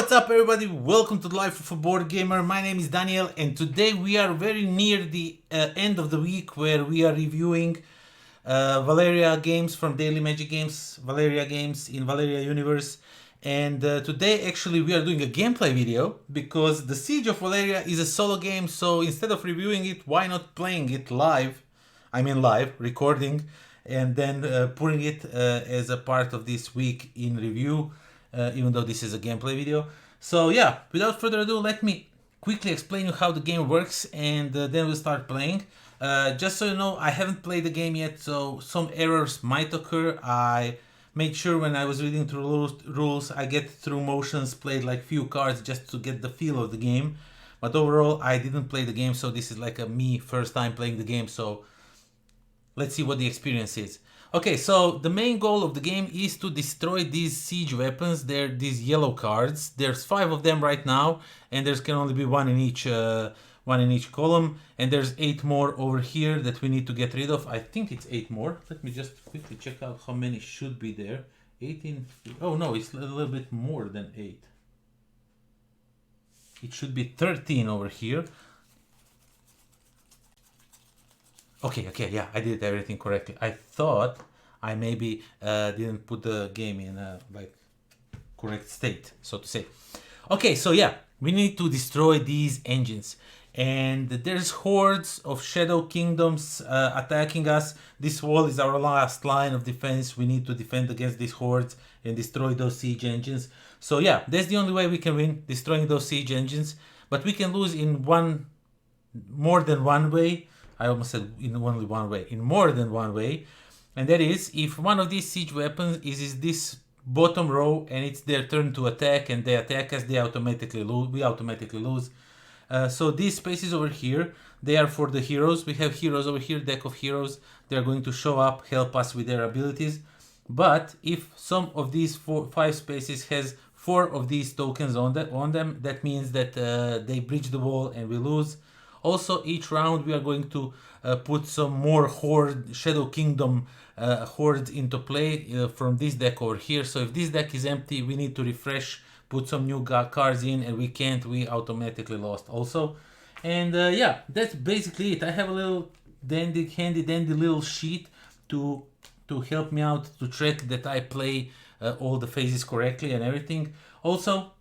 What's up everybody, welcome to the Life of a Board Gamer. My name is Daniel and today we are very near the end of the week where we are reviewing Valeria games from Daily Magic Games, Valeria games in Valeria universe. And today actually we are doing a gameplay video because the Siege of Valeria is a solo game, so instead of reviewing it, why not playing it live? I mean live, recording, and then putting it as a part of this week in review. Even though this is a gameplay video. So yeah, without further ado, let me quickly explain you how the game works and then we'll start playing. Just so you know, I haven't played the game yet, so some errors might occur. I made sure when I was reading through rules, I get through motions, played like few cards just to get the feel of the game. But overall, I didn't play the game, so this is like a me first time playing the game, so let's see what the experience is. Okay, so the main goal of the game is to destroy these siege weapons. They're these yellow cards. There's 5 of them right now, and there can only be one in each column. And there's 8 more over here that we need to get rid of. I think it's 8 more. Let me just quickly check out how many should be there. 18. Oh no, it's a little bit more than 8. It should be 13 over here. Okay, yeah, I did everything correctly. I thought I maybe didn't put the game in like correct state, so to say. Okay, so yeah, we need to destroy these engines. And there's hordes of shadow kingdoms attacking us. This wall is our last line of defense. We need to defend against these hordes and destroy those siege engines. So yeah, that's the only way we can win, destroying those siege engines. But we can lose in more than one way. I almost said in only one way, in more than one way. And that is, if one of these siege weapons is this bottom row and it's their turn to attack and they attack us, they automatically lose. We automatically lose. So these spaces over here, they are for the heroes. We have heroes over here, deck of heroes. They're going to show up, help us with their abilities. But if some of these 5 spaces has 4 of these tokens on them, that means that they breach the wall and we lose. Also, each round we are going to put some more Shadow Kingdom hordes into play from this deck over here. So if this deck is empty, we need to refresh, put some new cards in, and we can't, we automatically lost also. And yeah, that's basically it. I have a little handy dandy little sheet to help me out to track that I play all the phases correctly and everything. Also,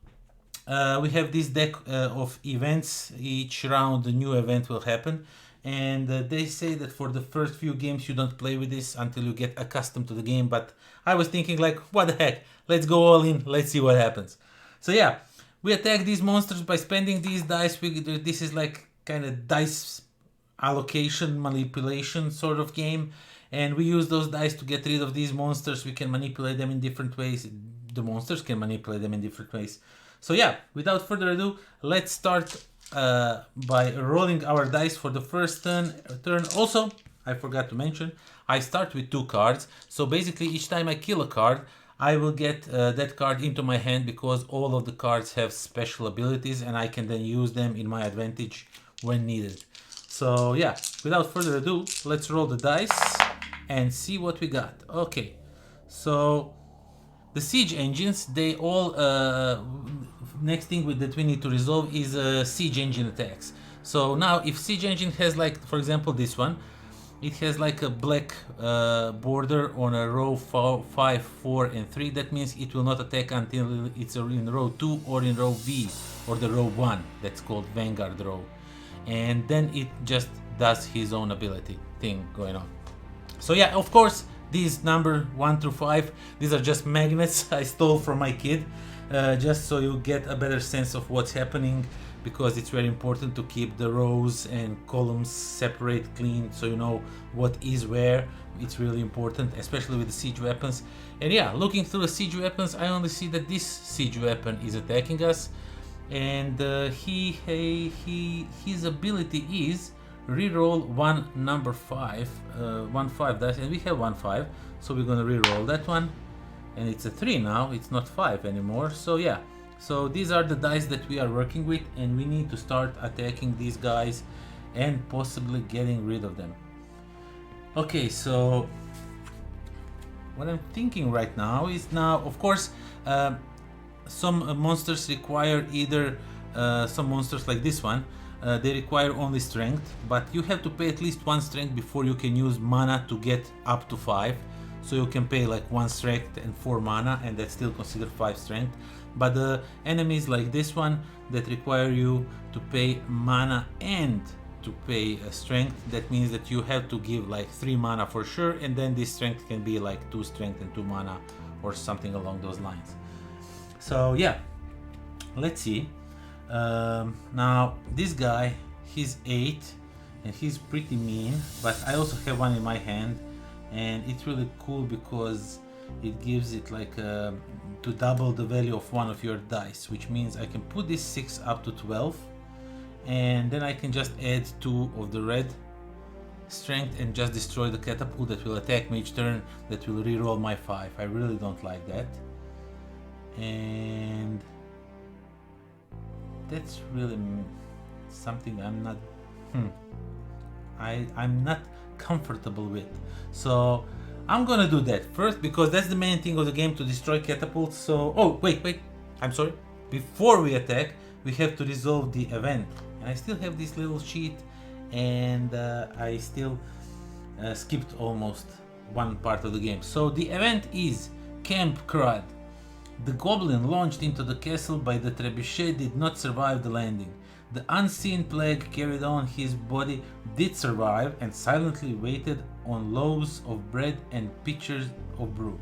we have this deck of events. Each round a new event will happen, and they say that for the first few games you don't play with this until you get accustomed to the game, but I was thinking like, what the heck, let's go all in, let's see what happens. So yeah, we attack these monsters by spending these dice. This is like kind of dice allocation manipulation sort of game, and we use those dice to get rid of these monsters. We can manipulate them in different ways. The monsters can manipulate them in different ways. So yeah, without further ado, let's start by rolling our dice for the first turn. Also, I forgot to mention, I start with 2 cards. So basically, each time I kill a card, I will get that card into my hand because all of the cards have special abilities and I can then use them in my advantage when needed. So yeah, without further ado, let's roll the dice and see what we got. Okay, so the siege engines, they all, next thing that we need to resolve is siege engine attacks. So now if siege engine has like, for example, this one, it has like a black border on a row 5, 4 and 3. That means it will not attack until it's in row 2 or in row V or the row 1. That's called Vanguard row. And then it just does his own ability thing going on. So yeah, of course, these number 1 through 5, these are just magnets I stole from my kid, just so you get a better sense of what's happening, because it's very important to keep the rows and columns separate, clean, so you know what is where. It's really important, especially with the siege weapons. And yeah, looking through the siege weapons, I only see that this siege weapon is attacking us, and his ability is reroll one number 5, 1 5 dice, and we have 1 5, so we're gonna reroll that one, and it's a 3 now, it's not 5 anymore. So yeah, so these are the dice that we are working with, and we need to start attacking these guys and possibly getting rid of them. Okay, so what I'm thinking right now is, now of course, some monsters require either some monsters like this one, they require only strength, but you have to pay at least 1 strength before you can use mana to get up to 5. So you can pay like 1 strength and 4 mana, and that's still considered 5 strength. But the enemies like this one that require you to pay mana and to pay strength, that means that you have to give like 3 mana for sure, and then this strength can be like 2 strength and 2 mana or something along those lines. So yeah, let's see. Now this guy, he's 8 and he's pretty mean, but I also have one in my hand, and it's really cool because it gives it like to double the value of one of your dice, which means I can put this 6 up to 12, and then I can just add 2 of the red strength and just destroy the catapult that will attack me each turn, that will reroll my 5. I really don't like that, and that's really something I'm not I'm not comfortable with. So I'm gonna do that first because that's the main thing of the game, to destroy catapults. So oh wait, I'm sorry, before we attack we have to resolve the event, and I still have this little sheet, and I still skipped almost one part of the game. So the event is Camp Crud. The goblin launched into the castle by the trebuchet did not survive the landing. The unseen plague carried on his body did survive and silently waited on loaves of bread and pitchers of brew.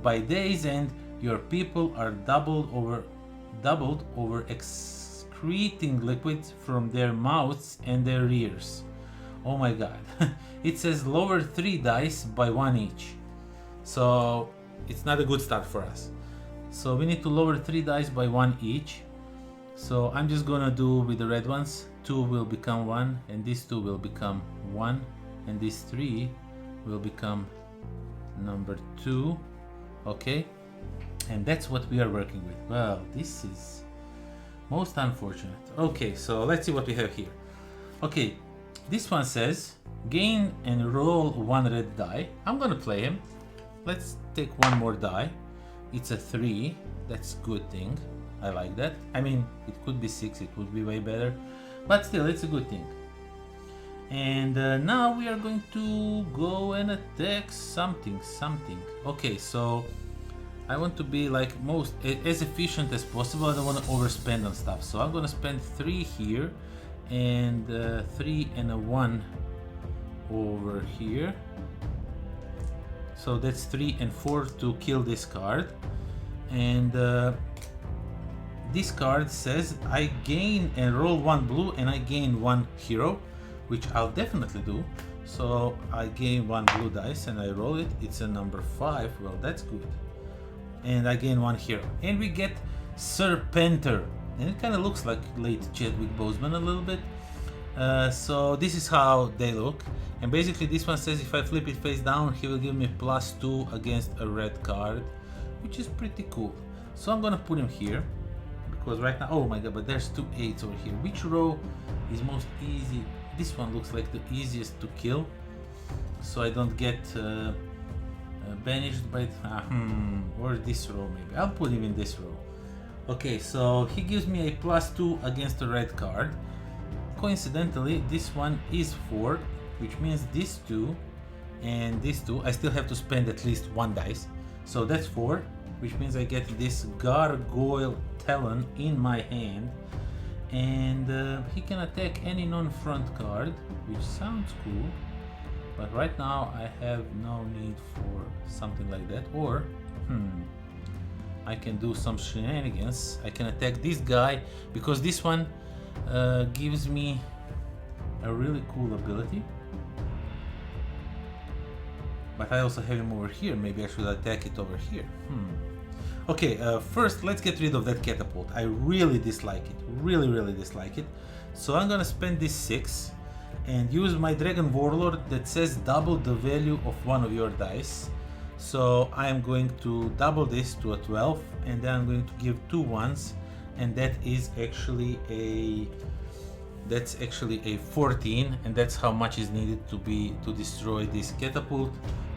By day's end, your people are doubled over excreting liquids from their mouths and their ears. Oh my god. It says lower 3 dice by 1 each. So it's not a good start for us. So we need to lower 3 dice by 1 each. So I'm just gonna do with the red ones. 2 will become 1, and these 2 will become 1, and these 3 will become number 2. Okay, and that's what we are working with. Well, this is most unfortunate. Okay, so let's see what we have here. Okay, this one says gain and roll 1 red die. I'm gonna play him. Let's take 1 more die. It's a 3. That's a good thing. I like that. I mean, it could be 6, it would be way better, but still, it's a good thing. And now we are going to go and attack something. Okay, so I want to be like as efficient as possible. I don't want to overspend on stuff, so I'm gonna spend 3 here, and 3 and a 1 over here. So that's 3 and 4 to kill this card. And this card says I gain and roll 1 blue, and I gain 1 hero, which I'll definitely do. So I gain 1 blue dice and I roll it. It's a number 5. Well, that's good. And I gain 1 hero, and we get Serpenter, and it kind of looks like late Chadwick Boseman a little bit. So this is how they look, and basically this one says if I flip it face down, he will give me +2 against a red card, which is pretty cool. So I'm gonna put him here because right now, oh my god, but there's 2 8s over here. Which row is most easy? This one looks like the easiest to kill, so I don't get banished by it. Or this row maybe. I'll put him in this row. Okay, so he gives me a +2 against a red card. Coincidentally, this one is 4, which means these 2 and these 2, I still have to spend at least 1 dice. So that's 4, which means I get this Gargoyle Talon in my hand, and he can attack any non-front card, which sounds cool, but right now I have no need for something like that. Or I can do some shenanigans. I can attack this guy because this one gives me a really cool ability, but I also have him over here. Maybe I should attack it over here. Okay, first let's get rid of that catapult. I really dislike it, really dislike it. So I'm gonna spend this 6 and use my Dragon Warlord that says double the value of one of your dice. So I'm going to double this to a 12, and then I'm going to give 2 1s, and that is actually a 14, and that's how much is needed to destroy this catapult.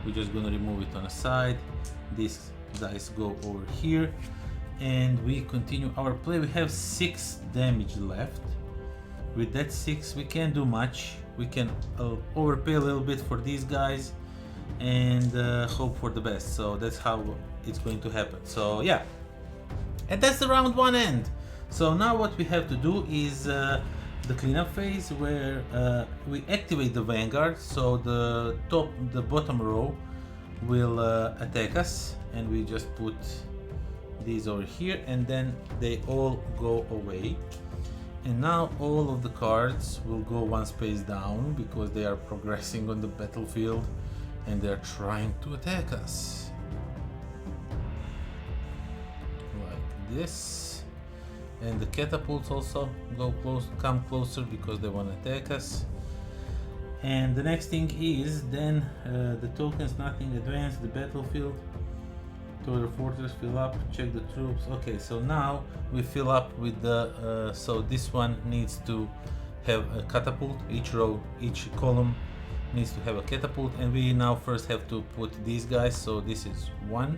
We're just gonna remove it on the side. These dice go over here, and we continue our play. We have 6 damage left. With that 6 we can't do much. We can overpay a little bit for these guys and hope for the best. So that's how it's going to happen. So yeah, and that's the round 1 end. So now what we have to do is the cleanup phase, where we activate the vanguard. So the bottom row will attack us, and we just put these over here, and then they all go away. And now all of the cards will go 1 space down because they are progressing on the battlefield and they're trying to attack us. Like this. And the catapults also come closer because they want to attack us. And the next thing is then the tokens, nothing, advance the battlefield. To the fortress, fill up, check the troops. Okay, so now we fill up with the so this one needs to have a catapult. Each row, each column needs to have a catapult, and we now first have to put these guys. So this is 1.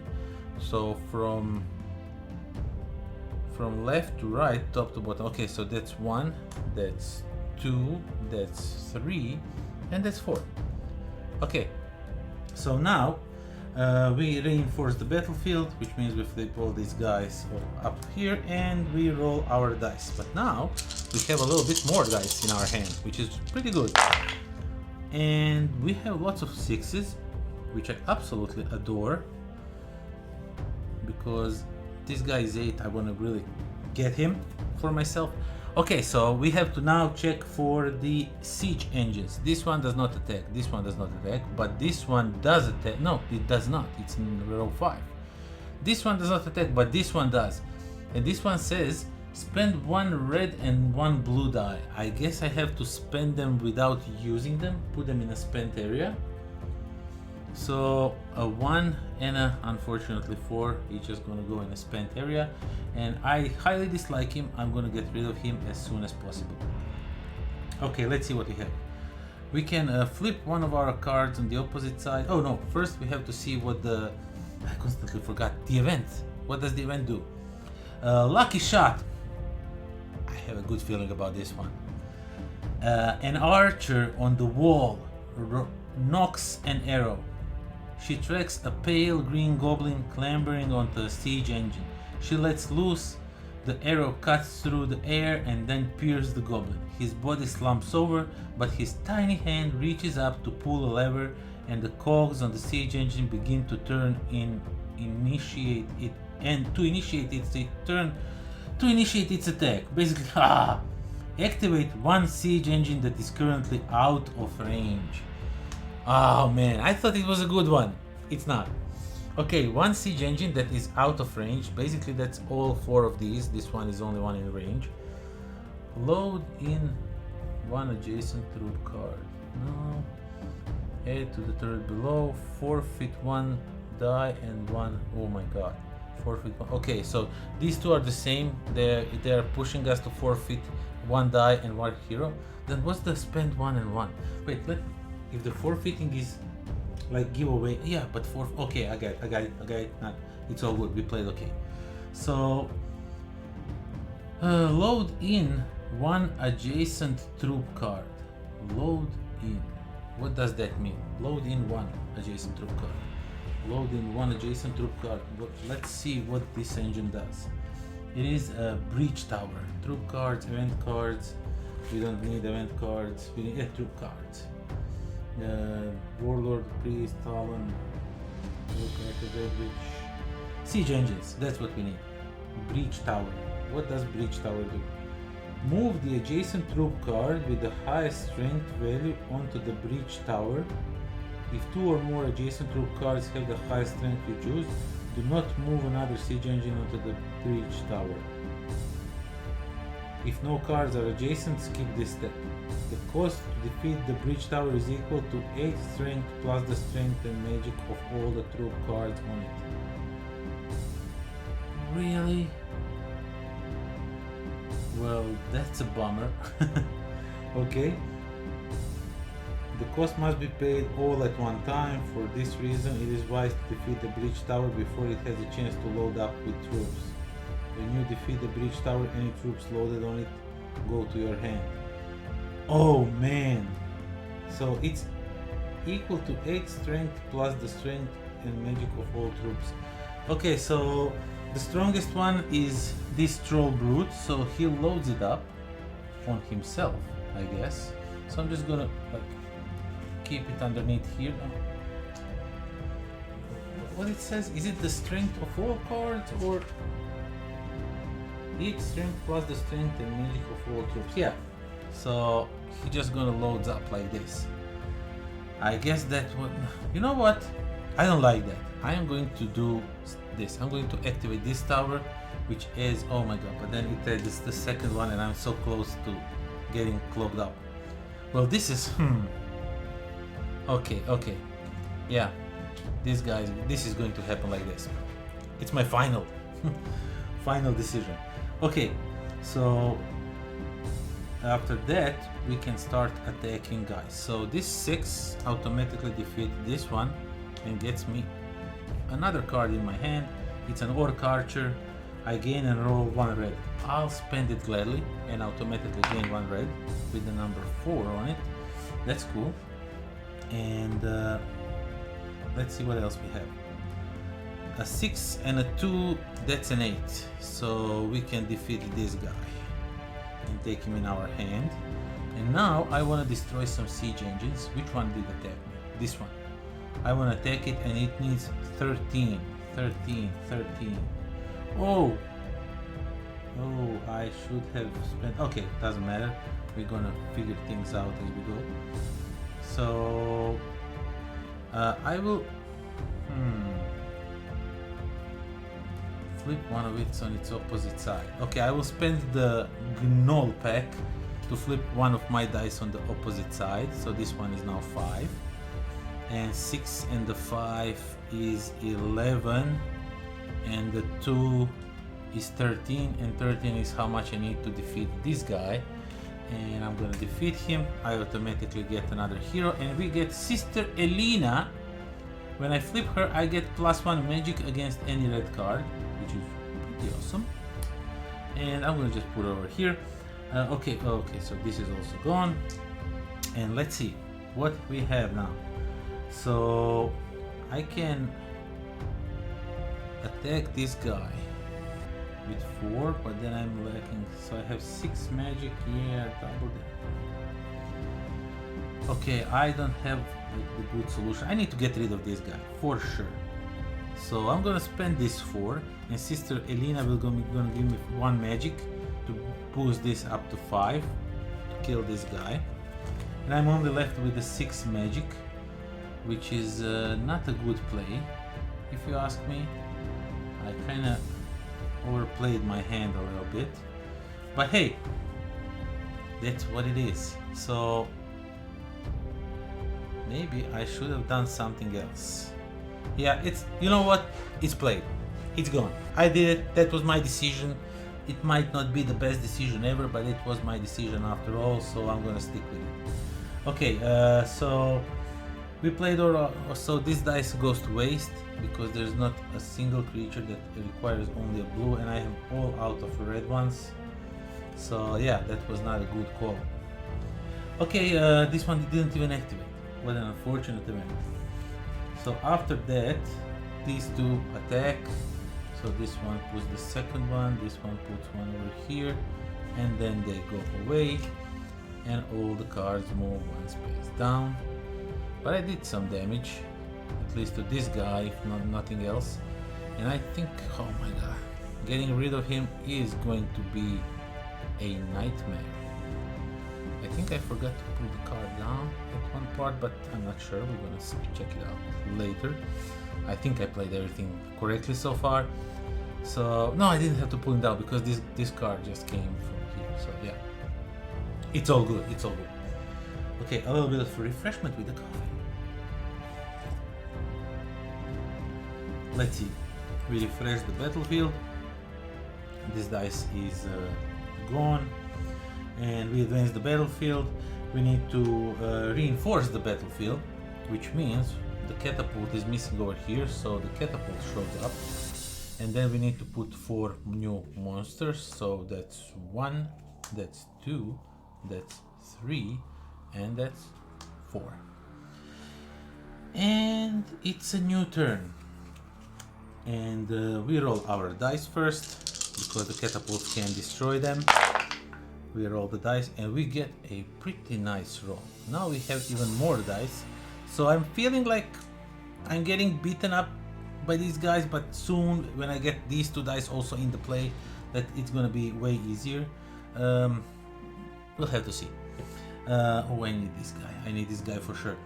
So from left to right, top to bottom. Okay, so that's 1, that's 2, that's 3, and that's 4. Okay, so now we reinforce the battlefield, which means we flip all these guys up here and we roll our dice. But now we have a little bit more dice in our hand, which is pretty good. And we have lots of 6s, which I absolutely adore, because this guy is 8. I want to really get him for myself. Okay, so we have to now check for the siege engines. This one does not attack, this one does not attack, but this one does attack. No, it does not. It's in row 5. This one does not attack, but this one does. And this one says spend 1 red and 1 blue die. I guess I have to spend them without using them, put them in a spent area. So a 1 and a, unfortunately 4, each is gonna go in a spent area, and I highly dislike him. I'm gonna get rid of him as soon as possible. Okay, let's see what we have. We can flip one of our cards on the opposite side. Oh no, first we have to see what the, I constantly forgot, the event. What does the event do? Lucky shot. I have a good feeling about this one. An archer on the wall knocks an arrow. She tracks a pale green goblin clambering onto a siege engine. She lets loose. The arrow cuts through the air and then pierces the goblin. His body slumps over, but his tiny hand reaches up to pull a lever, and the cogs on the siege engine begin to turn initiate its attack. Basically, activate 1 siege engine that is currently out of range. Oh man, I thought it was a good one. It's not. Okay, 1 siege engine that is out of range. Basically, that's all 4 of these. This one is only 1 in range. Load in 1 adjacent troop card. No. Add to the turret below. Forfeit 1 die and 1. Oh my god. Forfeit 1. Okay, so these 2 are the same. They are pushing us to forfeit 1 die and 1 hero. Then what's the spend 1 and 1? Wait, if the forfeiting is like giveaway, yeah, but okay, I got it. Nah, it's all good. We played okay. So load in 1 adjacent troop card. Load in. What does that mean? Load in 1 adjacent troop card. Load in 1 adjacent troop card. Let's see what this engine does. It is a breach tower. Troop cards, event cards. We don't need event cards. We need troop cards. Warlord, Priest, Talon, siege engines, that's what we need. Breach tower. What does breach tower do? Move the adjacent troop card with the highest strength value onto the breach tower. If 2 or more adjacent troop cards have the highest strength you choose, do not move another siege engine onto the breach tower. If no cards are adjacent, skip this step. The cost to defeat the breach tower is equal to 8 strength plus the strength and magic of all the troop cards on it. Really? Well, that's a bummer. Okay. The cost must be paid all at one time. For this reason, it is wise to defeat the breach tower before it has a chance to load up with troops. When you defeat the breach tower, any troops loaded on it go to your hand. Oh man! So it's equal to 8 strength plus the strength and magic of all troops. Okay, so the strongest one is this troll brute, so he loads it up on himself, I guess. So I'm just gonna like keep it underneath here. What it says, is it the strength of all cards or each strength plus the strength and magic of all troops? Yeah, so he just gonna loads up like this. I guess that what, you know what, I don't like that. I am going to do this. I'm going to activate this tower, which is, oh my god, but then it is the second one and I'm so close to getting clogged up. Well, this is okay, yeah, this is going to happen like this. It's my final final decision. Okay, so after that we can start attacking guys. So this 6 automatically defeats this one and gets me another card in my hand. It's an orc archer. I gain and roll 1 red. I'll spend it gladly and automatically gain 1 red with the number 4 on it. That's cool. And let's see what else we have. A 6 and a 2, that's an 8. So we can defeat this guy and take him in our hand. And now I want to destroy some siege engines. Which one did attack me? This one. I want to attack it and it needs 13. Oh, I should have spent, okay, doesn't matter. We're gonna figure things out as we go. So I will flip one of it on its opposite side. Okay, I will spend the gnoll pack to flip one of my dice on the opposite side. So this one is now 5. And 6 and the 5 is 11. And the 2 is 13. And 13 is how much I need to defeat this guy. And I'm gonna defeat him. I automatically get another hero. And we get Sister Elena. When I flip her, I get +1 magic against any red card, which is pretty awesome. And I'm gonna just put her over here. Okay, so this is also gone. And let's see what we have now. So I can attack this guy with 4, but then I'm lacking, so I have 6 magic. Yeah, double that. Okay, I don't have like the good solution. I need to get rid of this guy for sure. So I'm gonna spend this 4, and Sister Elena will gonna give me 1 magic to boost this up to 5 to kill this guy. And I'm only left with the 6 magic, which is not a good play, if you ask me. I kinda overplayed my hand a little bit, but hey, that's what it is. So maybe I should have done something else. Yeah, it's, you know what, it's played, it's gone. I did it, that was my decision. It might not be the best decision ever, but it was my decision after all, so I'm gonna stick with it. Okay, so we played so this dice goes to waste because there's not a single creature that requires only a blue, and I have all out of red ones. So yeah, that was not a good call. Okay, this one didn't even activate. What an unfortunate event. So after that, these two attack. So this one puts the second one, this one puts one over here, and then they go away, and all the cards move 1 space down. But I did some damage, at least to this guy, if not nothing else. And I think, oh my god, getting rid of him is going to be a nightmare. I think I forgot to put the card down at one part, but I'm not sure. We're gonna check it out later. I think I played everything correctly so far. So no, I didn't have to pull it down because this card just came from here. So yeah, it's all good. It's all good. Okay, a little bit of refreshment with the coffee. Let's see. We refresh the battlefield. This dice is gone, and we advance the battlefield. We need to reinforce the battlefield, which means the catapult is missing over here, so the catapult shows up. And then we need to put 4 new monsters. So that's 1, that's 2, that's 3, and that's 4. And it's a new turn. And we roll our dice first, because the catapults can destroy them. We roll the dice and we get a pretty nice roll. Now we have even more dice. So I'm feeling like I'm getting beaten up by these guys, but soon when I get these 2 dice also in the play, that it's gonna be way easier. We'll have to see. Oh, I need this guy. I need this guy for sure.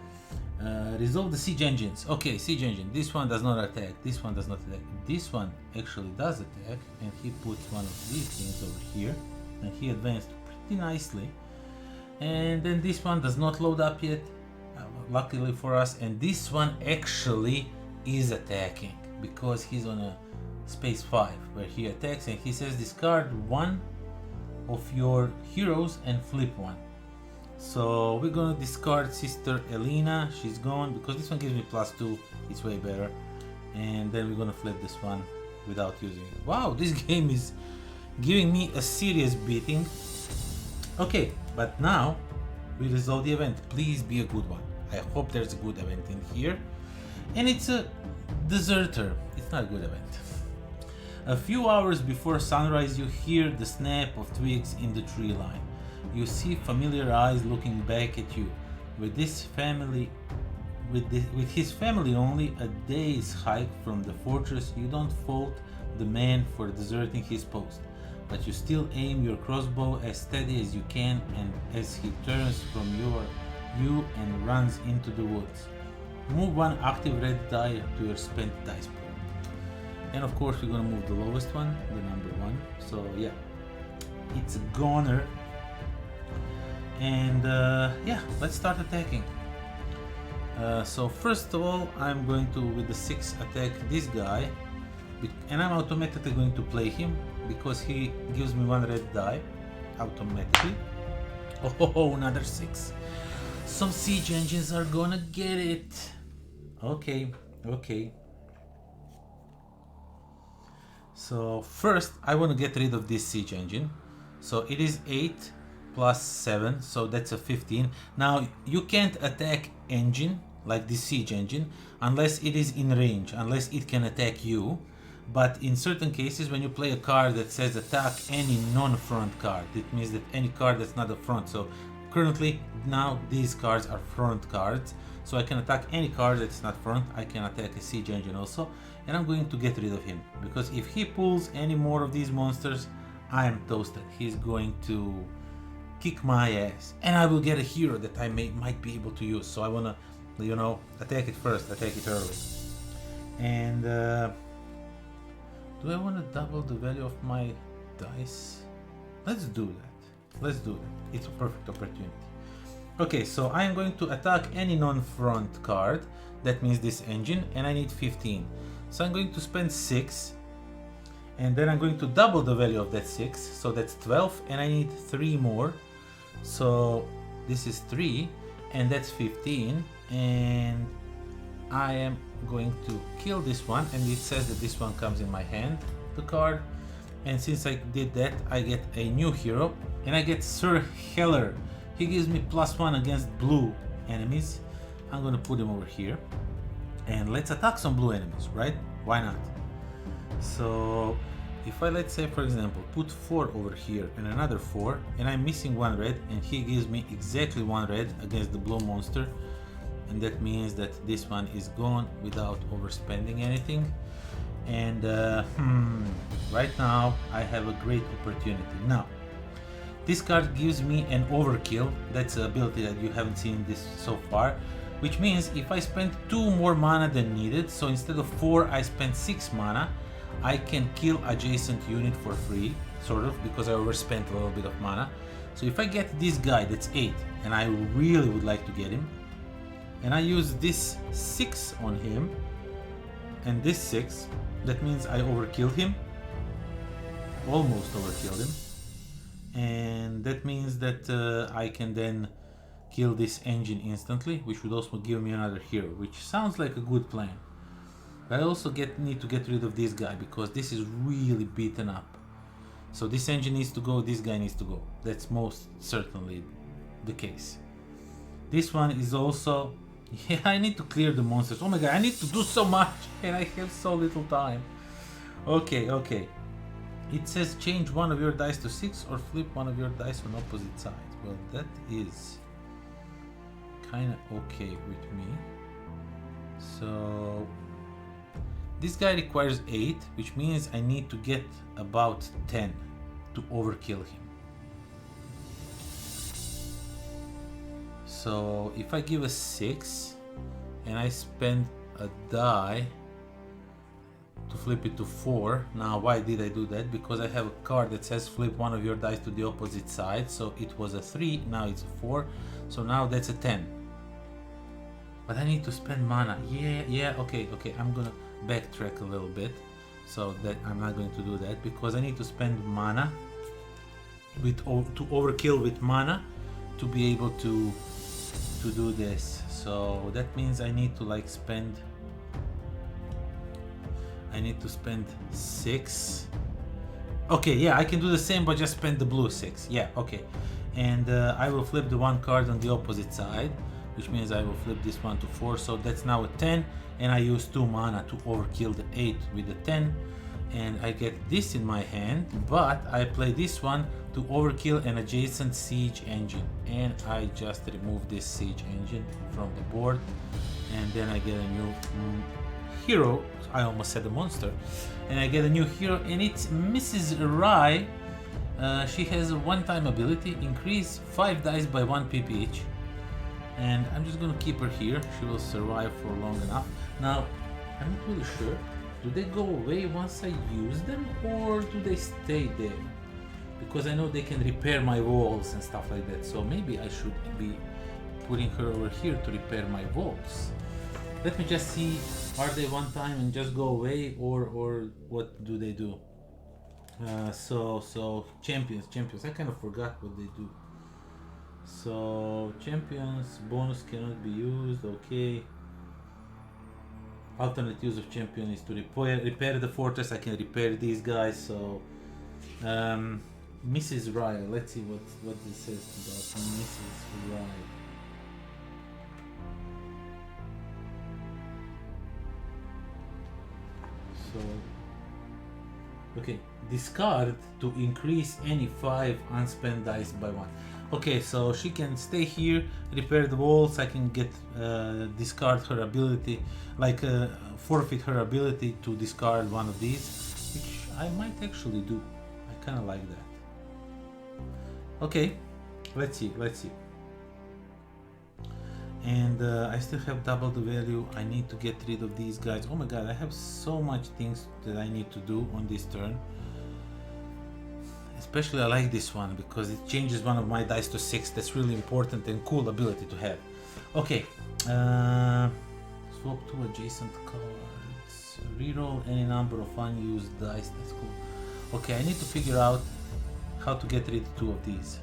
Resolve the siege engines. Okay, siege engine. This one does not attack. This one does not attack. This one actually does attack, and he puts one of these things over here, and he advanced pretty nicely. And then this one does not load up yet, luckily for us. And this one actually is attacking because he's on a space 5 where he attacks, and he says discard 1 of your heroes and flip 1. So we're gonna discard Sister Elena, she's gone, because this one gives me +2, it's way better. And then we're gonna flip this one without using it. Wow, this game is giving me a serious beating. Okay, but now we resolve the event. Please be a good one. I hope there's a good event in here. And it's a deserter, it's not a good event. A few hours before sunrise, you hear the snap of twigs in the tree line. You see familiar eyes looking back at you. With his family only a day's hike from the fortress, you don't fault the man for deserting his post, but you still aim your crossbow as steady as you can, and as he turns from you and runs into the woods. Move 1 active red die to your spent dice pool. And of course we're gonna move the lowest one, the number 1. So yeah, it's a goner. And yeah, let's start attacking. So first of all, I'm going to, with the 6, attack this guy, and I'm automatically going to play him because he gives me 1 red die automatically. Oh, another 6. Some siege engines are gonna get it. Okay. So first I want to get rid of this siege engine. So it is 8 plus 7, so that's a 15. Now you can't attack engine like this siege engine unless it is in range, unless it can attack you. But in certain cases, when you play a card that says attack any non-front card, it means that any card that's not a front. So currently now these cards are front cards, so I can attack any card that's not front. I can attack a siege engine also, and I'm going to get rid of him, because if he pulls any more of these monsters, I am toasted. He's going to kick my ass, and I will get a hero that I might be able to use. So I wanna, you know, attack it first, attack it early. And do I want to double the value of my dice? Let's do that. It's a perfect opportunity. Okay, so I am going to attack any non-front card. That means this engine, and I need 15. So I'm going to spend 6, and then I'm going to double the value of that 6, so that's 12, and I need 3 more. So this is 3, and that's 15, and I am going to kill this one, and it says that this one comes in my hand, the card. And since I did that, I get a new hero, and I get Sir Heller. He gives me +1 against blue enemies. I'm gonna put him over here, and let's attack some blue enemies, right? Why not? So if I, let's say for example, put 4 over here and another 4, and I'm missing 1 red, and he gives me exactly 1 red against the blue monster, and that means that this one is gone without overspending anything. And right now I have a great opportunity. Now this card gives me an overkill. That's an ability that you haven't seen this so far, which means if I spend 2 more mana than needed, so instead of 4 I spend 6 mana, I can kill adjacent unit for free, sort of, because I overspent a little bit of mana. So if I get this guy that's 8, and I really would like to get him, and I use this 6 on him and this 6, that means I overkilled him, almost overkilled him, and that means that I can then kill this engine instantly, which would also give me another hero, which sounds like a good plan. But I also need to get rid of this guy because this is really beaten up. So this engine needs to go, this guy needs to go. That's most certainly the case. This one is also... Yeah, I need to clear the monsters. Oh my god, I need to do so much and I have so little time. Okay, okay. It says change one of your dice to 6 or flip one of your dice on opposite side. Well, that is kind of okay with me. So this guy requires 8, which means I need to get about 10 to overkill him. So if I give a 6 and I spend a die to flip it to 4. Now why did I do that? Because I have a card that says flip one of your dice to the opposite side. So it was a 3, now it's a 4. So now that's a 10. But I need to spend mana. Yeah, okay. I'm gonna backtrack a little bit. So that I'm not going to do that because I need to spend mana to overkill with mana to be able to do this. So that means I need to like spend... I need to spend 6. Okay, yeah, I can do the same but just spend the blue 6. Yeah, okay. And I will flip the one card on the opposite side, which means I will flip this one to 4. So that's now a 10 and I use 2 mana to overkill the 8 with the 10. And I get this in my hand, but I play this one to overkill an adjacent siege engine. And I just remove this siege engine from the board. And then I get a new hero. I almost said a monster. And I get a new hero, and it's Mrs. Rye. She has a one-time ability, increase 5 dice by 1 PP each. And I'm just gonna keep her here. She will survive for long enough. Now, I'm not really sure. Do they go away once I use them, or do they stay there? Because I know they can repair my walls and stuff like that. So maybe I should be putting her over here to repair my walls. Let me just see, are they one time and just go away, or what do they do? So champions. I kind of forgot what they do. So champions, bonus cannot be used, okay. Alternate use of champion is to repair the fortress. I can repair these guys. So Mrs. Rye, let's see what this says about Mrs. Rye. So okay, discard to increase any 5 unspent dice by 1. Okay, so she can stay here, repair the walls. I can get discard her ability, like forfeit her ability to discard one of these, which I might actually do. I kind of like that. Okay, let's see. And I still have double the value. I need to get rid of these guys. Oh my god, I have so much things that I need to do on this turn. Especially I like this one because it changes one of my dice to 6. That's really important and cool ability to have. Okay, swap 2 adjacent cards. Reroll any number of unused dice. That's cool. Okay, I need to figure out how to get rid of 2 of these.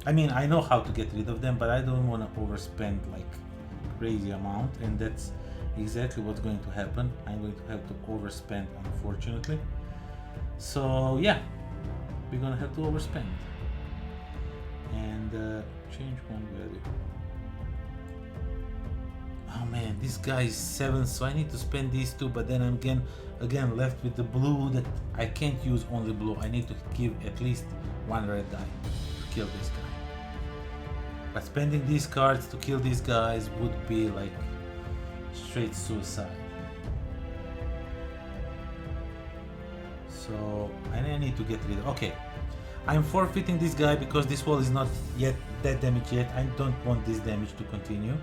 I mean, I know how to get rid of them, but I don't want to overspend like crazy amount, and that's exactly what's going to happen. I'm going to have to overspend, unfortunately. So yeah, we're gonna have to overspend and change one value. Oh man, this guy is 7, so I need to spend these 2, but then I'm again left with the blue that I can't use only blue. I need to give at least 1 red die to kill this guy. But spending these cards to kill these guys would be like straight suicide. So I need to get rid of... Okay, I'm forfeiting this guy because this wall is not yet that damage yet. I don't want this damage to continue.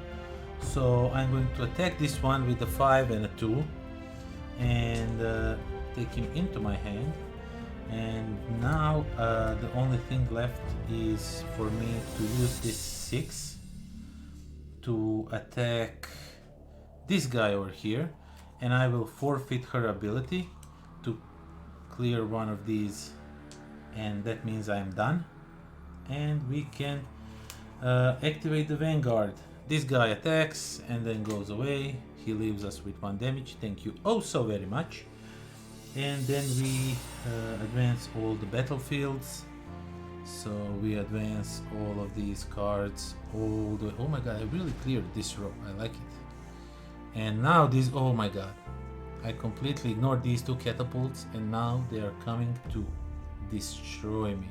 So I'm going to attack this one with a 5 and a 2 and take him into my hand. And now the only thing left is for me to use this 6 to attack this guy over here, and I will forfeit her ability to clear one of these, and that means I am done. And we can activate the Vanguard. This guy attacks and then goes away, he leaves us with 1 damage. Thank you oh so very much. And then we advance all the battlefields. So we advance all of these cards all the way. Oh my god, I really cleared this row. I like it. And now these, oh my god, I completely ignored these 2 catapults, and now they are coming to destroy me.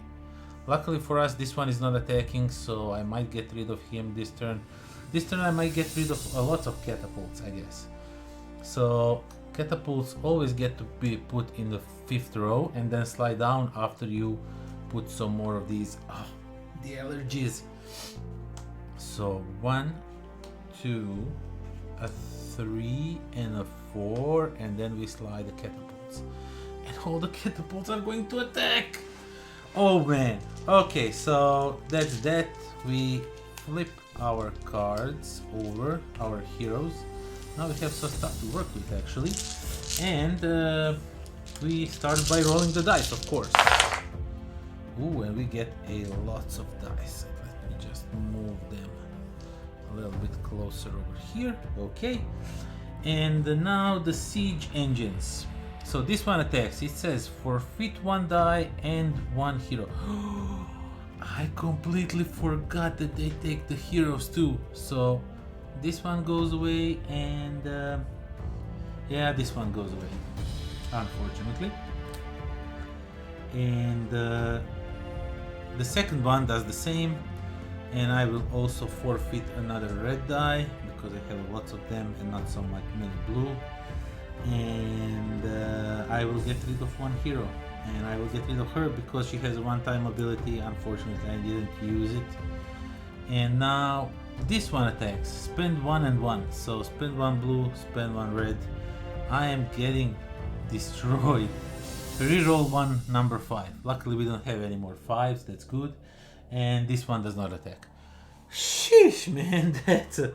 Luckily for us, this one is not attacking, so I might get rid of him this turn. This turn I might get rid of lots of catapults, I guess. So catapults always get to be put in the 5th row and then slide down after you put some more of these. Oh, the allergies. So 1, 2, a 3 and a 4, and then we slide the catapults. And all the catapults are going to attack. Oh man. Okay, so that's that. We flip our cards over, our heroes. Now we have some stuff to work with actually. And we start by rolling the dice, of course. Ooh, and we get a lots of dice. Let me just move them a little bit closer over here. Okay. And now the siege engines. So this one attacks. It says forfeit 1 die and 1 hero. I completely forgot that they take the heroes too. So this one goes away, and yeah, this one goes away, unfortunately. And the second one does the same, and I will also forfeit another red die because I have lots of them and not so much many blue. And I will get rid of 1 hero, and I will get rid of her because she has a 1-time ability. Unfortunately, I didn't use it. And now this one attacks. Spend 1 and 1. So spend 1 blue, spend 1 red. I am getting destroyed. Reroll 1 number 5. Luckily we don't have any more 5s, that's good. And this one does not attack. Sheesh, man, that's a...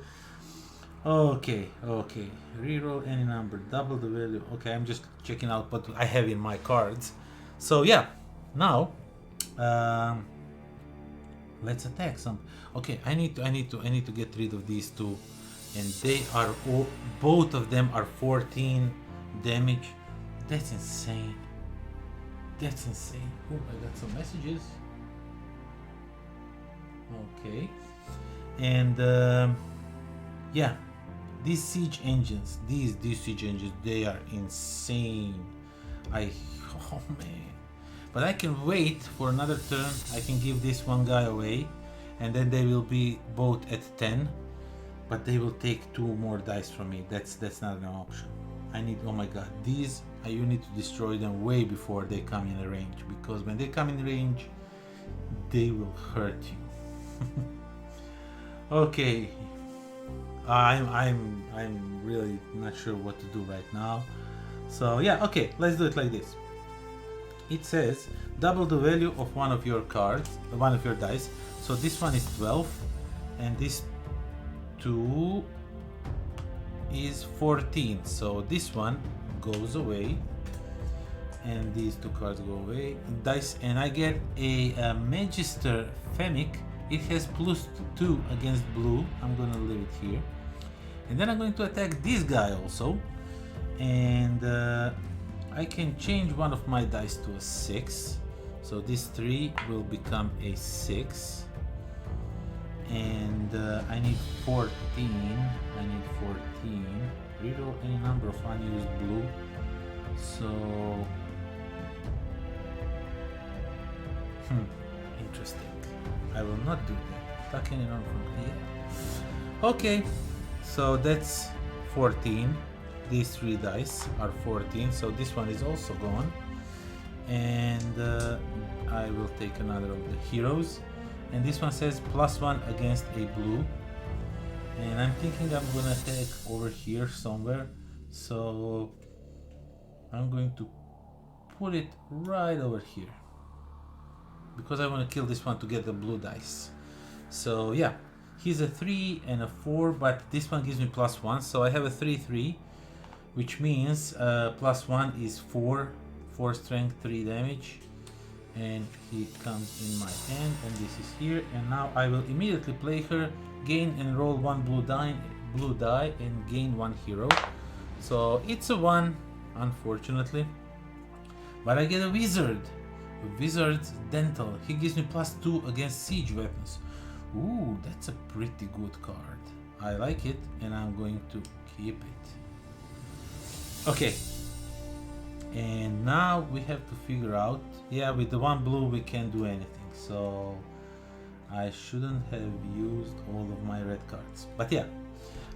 Okay. Reroll any number, double the value. Okay, I'm just checking out what I have in my cards. So yeah, now let's attack some. Okay, I need to get rid of these 2, and they are all, both of them are 14 damage. That's insane. That's insane. Oh, I got some messages. Okay, and yeah, these siege engines, these siege engines, they are insane. Oh man. But I can wait for another turn. I can give this 1 guy away, and then they will be both at 10, but they will take 2 more dice from me. That's not an option. I need, oh my god, these you need to destroy them way before they come in range, because when they come in range, they will hurt you. Okay, I'm really not sure what to do right now. So yeah, okay, let's do it like this. It says double the value of one of your cards, one of your dice. So this one is 12, and this 2 is 14. So this one goes away, and these 2 cards go away. Dice, and I get a Magister Fennec. It has +2 against blue. I'm gonna leave it here, and then I'm going to attack this guy also, and I can change one of my dice to a 6. So this 3 will become a 6, and I need 14. I need 14. Reroll any number of unused blue. So interesting. I will not do that. Tuck any number from here. Okay, so that's 14. These 3 dice are 14, so this one is also gone. And I will take another of the heroes. And this one says +1 against a blue. And I'm thinking I'm gonna attack over here somewhere. So I'm going to put it right over here, because I want to kill this one to get the blue dice. So yeah, he's a 3 and a 4, but this one gives me +1, so I have a 3/3, which means +1 is 4 strength, 3 damage, and he comes in my hand, and this is here. And now I will immediately play her, gain and roll 1 blue blue die and gain 1 hero. So it's a 1, unfortunately. But I get a wizard. A wizard's dental. He gives me +2 against siege weapons. Ooh, that's a pretty good card. I like it and I'm going to keep it. Okay. And now we have to figure out, yeah, with the 1 blue we can't do anything. So I shouldn't have used all of my red cards. But yeah,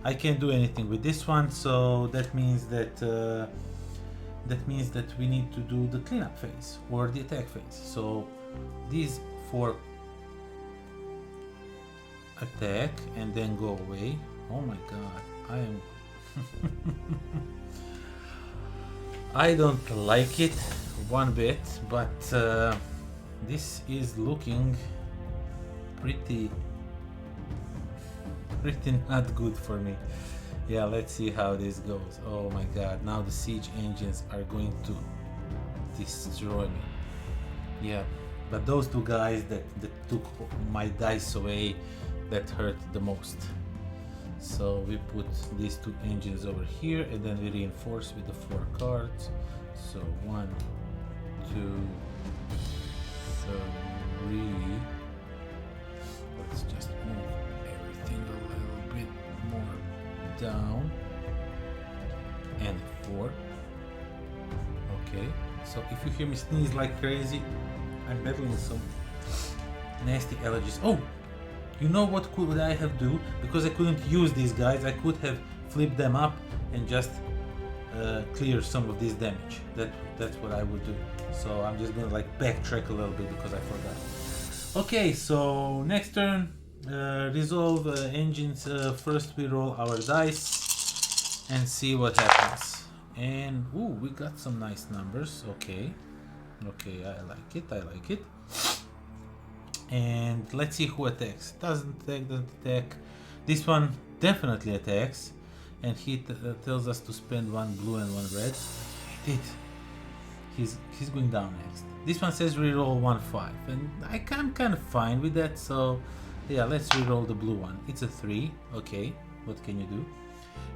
I can't do anything with this one, so that means that we need to do the cleanup phase or the attack phase. So these 4 attack and then go away. Oh my god, I am I don't like it one bit, but this is looking pretty not good for me. Yeah, let's see how this goes. Oh my god, now the siege engines are going to destroy me. Yeah, but those 2 guys that took my dice away, that hurt the most. So we put these 2 engines over here and then we reinforce with the 4 cards. So 1, 2, 3. Let's just move everything a little bit more down. And 4. Okay, so if you hear me sneeze like crazy, I'm battling some nasty allergies. Oh! You know what could I have do? Because I couldn't use these guys, I could have flipped them up and just clear some of this damage. That's what I would do. So I'm just gonna like backtrack a little bit because I forgot. Okay, so next turn, resolve engines. First we roll our dice and see what happens. And ooh, we got some nice numbers. Okay, I like it. And let's see who attacks. Doesn't attack. This one definitely attacks, and he tells us to spend 1 blue and 1 red. He did. He's going down next. This one says reroll 1 5, and I'm kind of fine with that. So yeah, let's reroll the blue one. It's a 3. Okay, what can you do?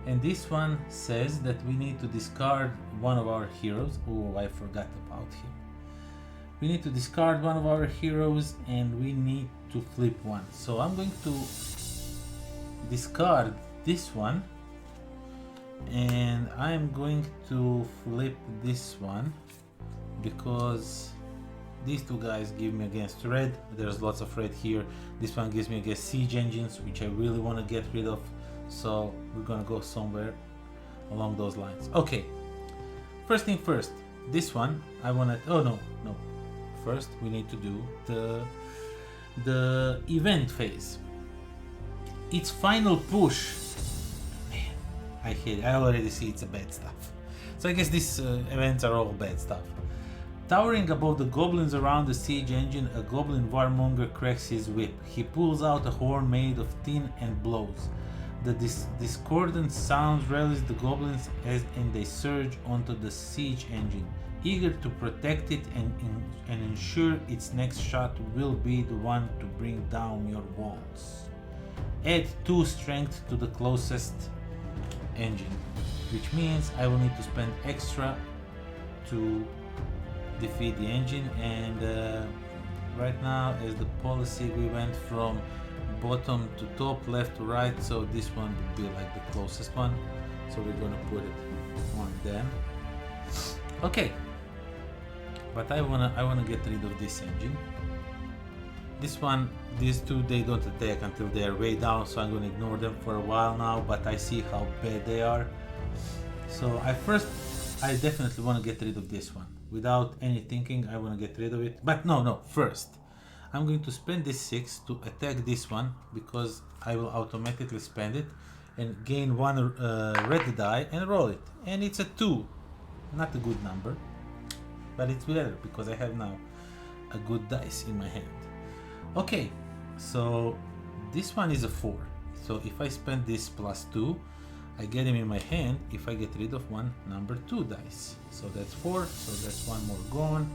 And this one says that we need to discard one of our heroes. Oh, I forgot about him. We need to discard one of our heroes and we need to flip one. So I'm going to discard this one and I'm going to flip this one because these 2 guys give me against red. There's lots of red here. This one gives me against siege engines, which I really want to get rid of. So we're gonna go somewhere along those lines. Okay, first thing first, this one I want to, oh no. First, we need to do the event phase. Its final push. Man, I hate it. I already see it's a bad stuff. So I guess these events are all bad stuff. Towering above the goblins around the siege engine, a goblin warmonger cracks his whip. He pulls out a horn made of tin and blows. The discordant sounds release the goblins and they surge onto the siege engine, eager to protect it and ensure its next shot will be the one to bring down your walls. Add 2 strength to the closest engine, which means I will need to spend extra to defeat the engine. And right now, as the policy, we went from bottom to top, left to right, so this one would be like the closest one. So we're gonna put it on them. Okay. But I wanna get rid of this engine. This one, these 2, they don't attack until they are way down, so I'm gonna ignore them for a while now, but I see how bad they are. So I definitely wanna get rid of this one. Without any thinking, I wanna get rid of it. But no, first. I'm going to spend this 6 to attack this one, because I will automatically spend it and gain 1 red die and roll it. And it's a 2. Not a good number. But it's better because I have now a good dice in my hand. Okay, so this one is a 4. So if I spend this +2, I get him in my hand if I get rid of 1 number 2 dice. So that's 4, so that's 1 more gone.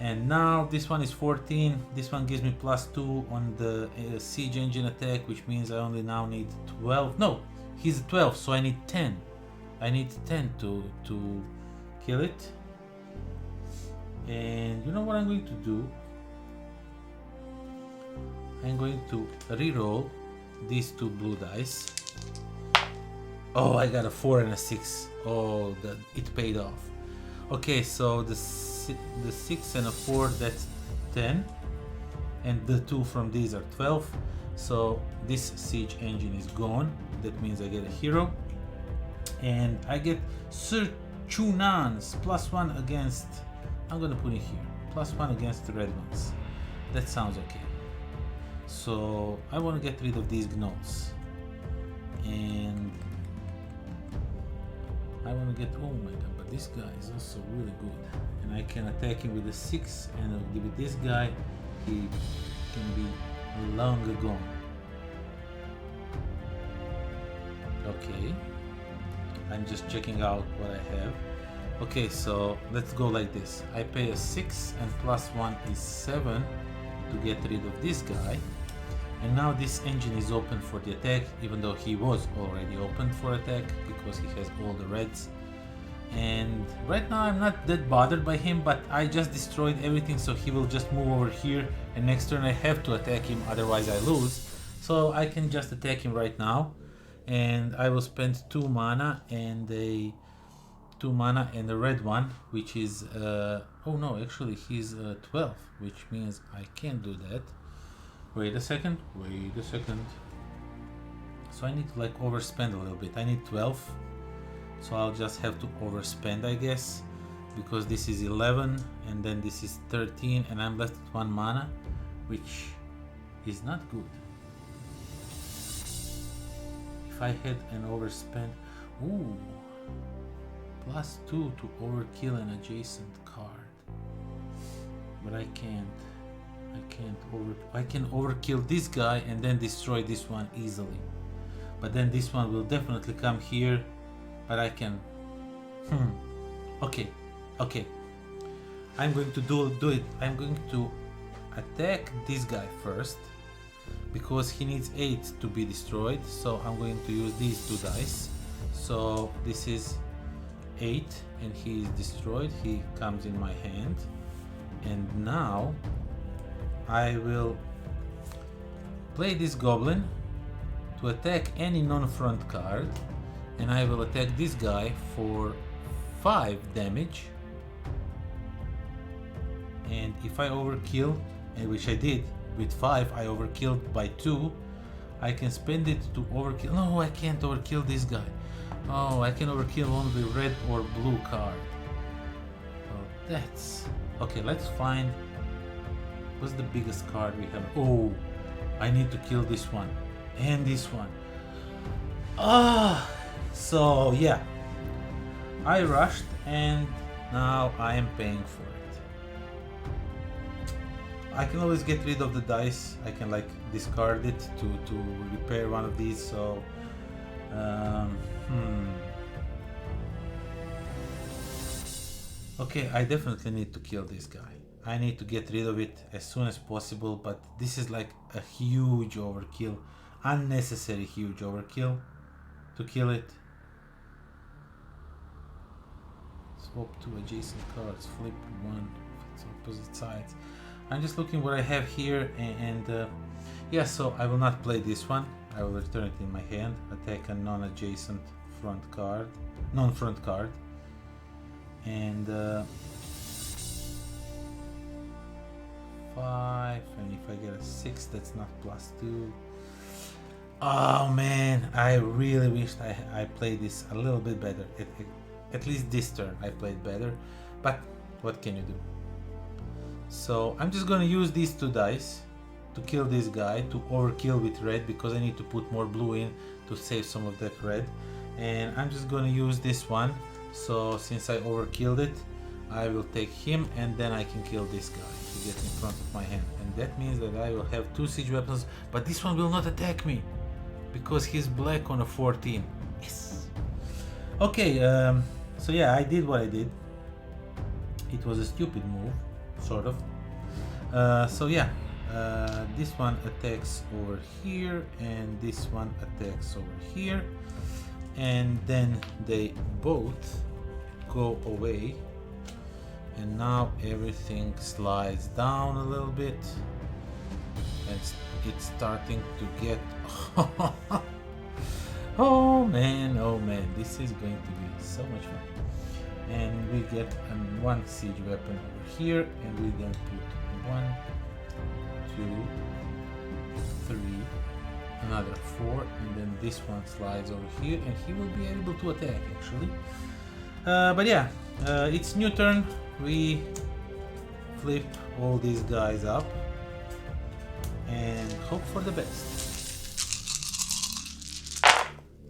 And now this one is 14. This one gives me +2 on the siege engine attack, which means I only now need 12. No, He's 12, so I need 10. I need 10 to kill it. And you know what I'm going to do? I'm going to re-roll these 2 blue dice. Oh, I got a 4 and a 6. Oh, it paid off. Okay, so the 6 and a 4, that's 10. And the 2 from these are 12. So this siege engine is gone. That means I get a hero. And I get Sir Chunans +1 against... I'm gonna put it here. +1 against the red ones. That sounds okay. So I want to get rid of these gnolls. And I want to get... Oh my god, but this guy is also really good. And I can attack him with a 6, and with this guy, he can be long gone. Okay. I'm just checking out what I have. Okay, so let's go like this. I pay a 6 and +1 is 7 to get rid of this guy. And now this engine is open for the attack, even though he was already open for attack because he has all the reds. And right now I'm not that bothered by him, but I just destroyed everything, so he will just move over here, and next turn I have to attack him, otherwise I lose. So I can just attack him right now, and I will spend 2 mana and a 2 mana and a red one, which is oh no, actually he's 12, which means I can't do that. Wait a second. So I need to like overspend a little bit. I need 12, so I'll just have to overspend, I guess, because this is 11 and then this is 13 and I'm left with 1 mana, which is not good. If I had an overspend, ooh, +2 to overkill an adjacent card, but I can't I can overkill this guy and then destroy this one easily, but then this one will definitely come here, but I can okay, I'm going to do it. I'm going to attack this guy first because he needs 8 to be destroyed, so I'm going to use these 2 dice. So this is 8 and he is destroyed. He comes in my hand, and now I will play this goblin to attack any non-front card, and I will attack this guy for 5 damage. And if I overkill, and which I did with 5, I overkilled by 2, I can spend it to overkill. No, I can't overkill this guy. Oh, I can overkill only red or blue card. Oh, that's... Okay, let's find... What's the biggest card we have? Oh, I need to kill this one. And this one. Ah! So, yeah. I rushed and now I am paying for it. I can always get rid of the dice. I can like discard it to repair one of these, so... Okay, I definitely need to kill this guy. I need to get rid of it as soon as possible, but this is like a huge overkill. Unnecessary huge overkill to kill it. Swap 2 adjacent cards, flip 1 if it's opposite sides. I'm just looking what I have here, and yeah, so I will not play this one. I will return it in my hand, attack a non-adjacent front card, non-front card, and 5, and if I get a 6, that's not +2. Oh man, I really wished I played this a little bit better. At least this turn I played better, but what can you do? So I'm just gonna use these 2 dice to kill this guy, to overkill with red, because I need to put more blue in to save some of that red. And I'm just gonna use this one, so since I overkilled it, I will take him and then I can kill this guy to get in front of my hand. And that means that I will have 2 siege weapons, but this one will not attack me because he's black on a 14. Yes! Okay, so yeah, I did what I did. It was a stupid move, sort of. So yeah, this one attacks over here and this one attacks over here. and then they both go away, and now everything slides down a little bit, and it's starting to get oh man, this is going to be so much fun. And we get one siege weapon over here, and we then put 1, 2, 3, another 4, and then this one slides over here, and he will be able to attack actually. But yeah, it's new turn. We flip all these guys up and hope for the best.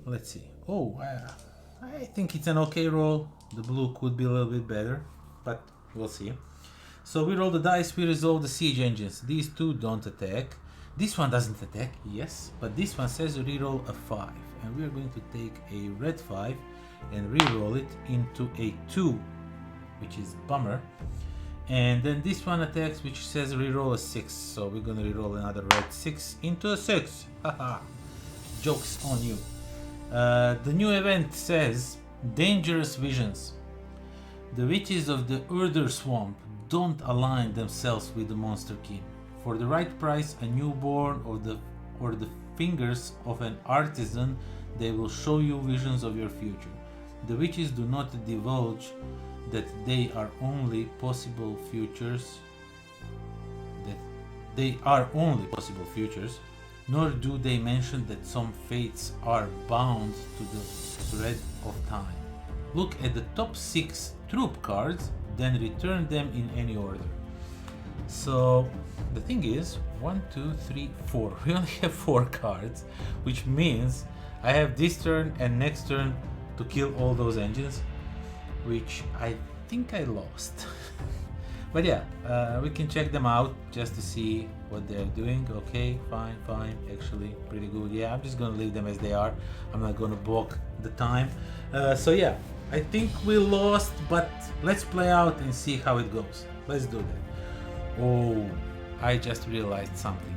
Let's see. Oh, I think it's an okay roll. The blue could be a little bit better, but we'll see. So we roll the dice, we resolve the siege engines. These two don't attack. This one doesn't attack, yes, but this one says reroll a 5. And we are going to take a red 5 and reroll it into a 2, which is bummer. And then this one attacks, which says reroll a 6. So we're going to reroll another red 6 into a 6. Haha, joke's on you. The new event says dangerous visions. The witches of the Urder Swamp don't align themselves with the Monster King. For the right price, a newborn or the fingers of an artisan, they will show you visions of your future. The witches do not divulge that they are only possible futures, nor do they mention that some fates are bound to the thread of time. Look at the top 6 troop cards, then return them in any order. So the thing is, 1, 2, 3, 4. We only have 4 cards, which means I have this turn and next turn to kill all those engines, which I think I lost. But yeah, we can check them out just to see what they're doing. Okay, fine, actually pretty good. Yeah, I'm just gonna leave them as they are. I'm not gonna bog the time. So yeah, I think we lost, but let's play out and see how it goes. Let's do that. Oh, I just realized something.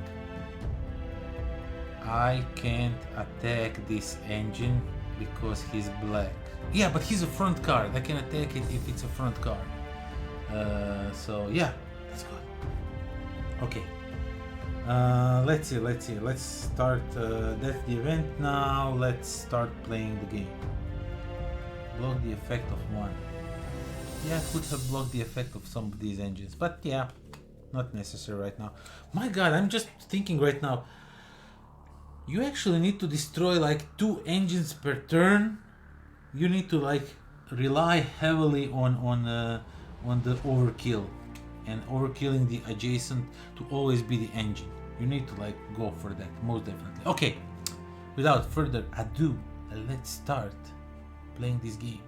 I can't attack this engine because he's black. Yeah, but he's a front card. I can attack it if it's a front card. So yeah, let's go. Okay. Let's see. Let's start. That's the event now. Let's start playing the game. Block the effect of 1. Yeah, I could have blocked the effect of some of these engines, but yeah, not necessary right now. My god, I'm just thinking right now. You actually need to destroy like 2 engines per turn. You need to like rely heavily on the overkill, and overkilling the adjacent to always be the engine. You need to like go for that, most definitely. Okay, without further ado, let's start playing this game.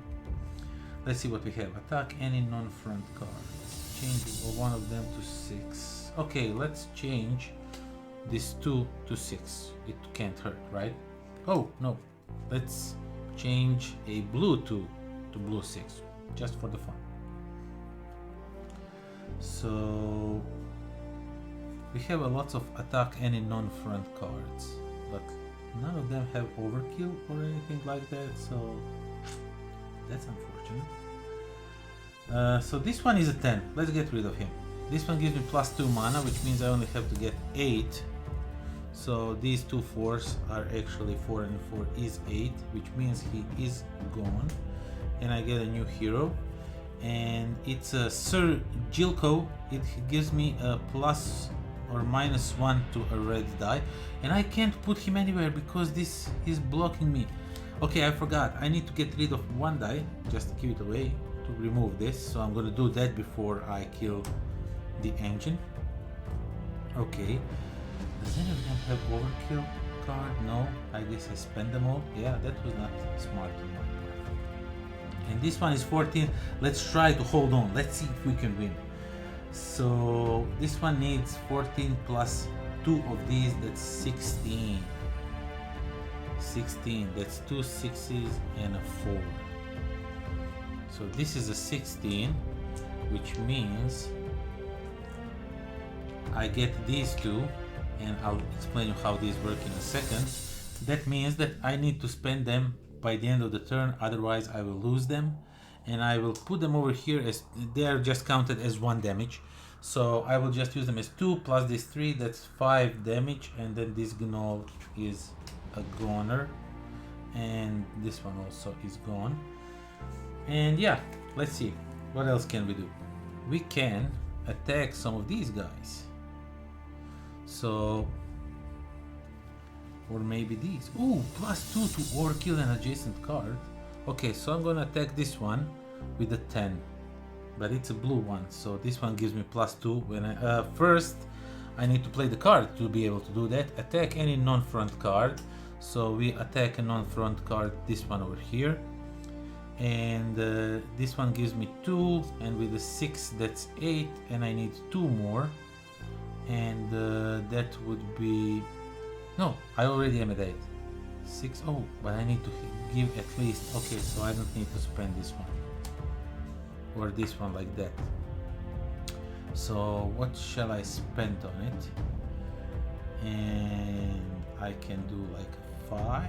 Let's see what we have. Attack any non-front cards. Change one of them to 6. Okay, let's change this 2 to 6. It can't hurt, right? Oh no, let's change a blue 2 to blue 6, just for the fun. So we have a lot of attack any non-front cards, but none of them have overkill or anything like that, so that's unfortunate. So this one is a 10. Let's get rid of him. This one gives me +2 mana, which means I only have to get 8. So these 2 4s are actually 4 and 4 is 8, which means he is gone. And I get a new hero. And it's a Sir Jilko. It gives me a plus or -1 to a red die. And I can't put him anywhere because this is blocking me. Okay, I forgot. I need to get rid of 1 die. Just give it away to remove this. So I'm gonna do that before I kill the engine. Okay. Does any of them have overkill card? No. I guess I spend them all. Yeah, that was not smart on my part. And this one is 14. Let's try to hold on. Let's see if we can win. So this one needs 14 plus 2 of these. That's 16. 16. That's 2 6s and a 4. So this is a 16, which means I get these 2, and I'll explain you how these work in a second. That means that I need to spend them by the end of the turn, otherwise I will lose them. And I will put them over here as they are just counted as 1 damage. So I will just use them as 2 plus this 3, that's 5 damage. And then this gnoll is a goner. And this one also is gone. And yeah, let's see. What else can we do? We can attack some of these guys. So, or maybe these. Ooh, plus 2 to overkill an adjacent card. Okay, so I'm gonna attack this one with a 10. But it's a blue one, so this one gives me plus 2. When I, first, I need to play the card to be able to do that. Attack any non-front card. So we attack a non-front card, this one over here. And this one gives me 2, and with a 6 that's 8, and I need 2 more. And that would be... No, I already am at 8. 6, oh, but I need to give at least... Okay, so I don't need to spend this one. Or this one like that. So what shall I spend on it? And I can do like a 5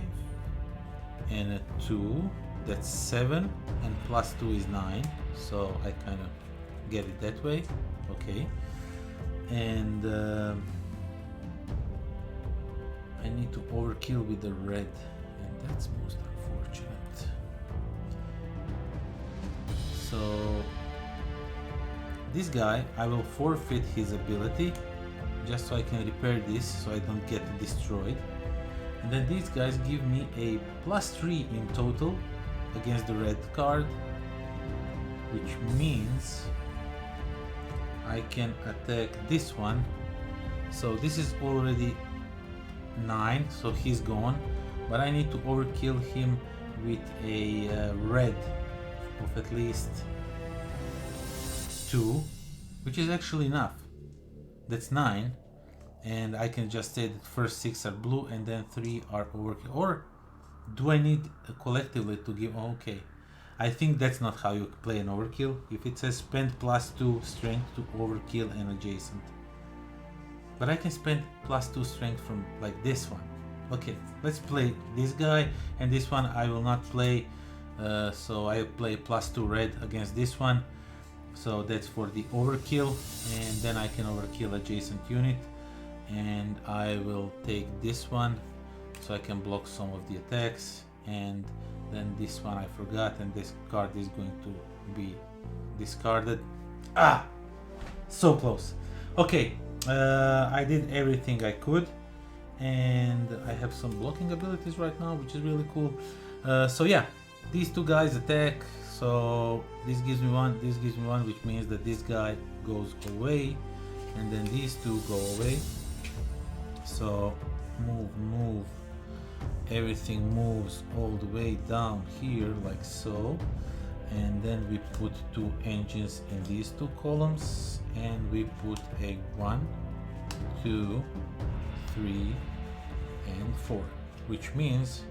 and a 2. That's 7, and plus 2 is 9. So I kind of get it that way. Okay. And I need to overkill with the red, and that's most unfortunate. So this guy, I will forfeit his ability just so I can repair this so I don't get destroyed. And then these guys give me a plus 3 in total against the red card, which means I can attack this one. So this is already 9, so he's gone, but I need to overkill him with a red of at least 2, which is actually enough. That's 9, and I can just say that first 6 are blue and then 3 are overkill. Or do I need collectively to give... Okay, I think that's not how you play an overkill. If it says spend plus 2 strength to overkill an adjacent. But I can spend plus 2 strength from like this one. Okay, let's play this guy, and this one I will not play. So I play plus 2 red against this one. So that's for the overkill, and then I can overkill adjacent unit. And I will take this one so I can block some of the attacks. And then this one I forgot, and this card is going to be discarded. Ah, so close. Okay, I did everything I could, and I have some blocking abilities right now, which is really cool. So yeah, these two guys attack. So this gives me 1, this gives me 1, which means that this guy goes away, and then these two go away. So move, everything moves all the way down here like so, and then we put 2 engines in these 2 columns, and we put a 1, 2, 3 and 4, which means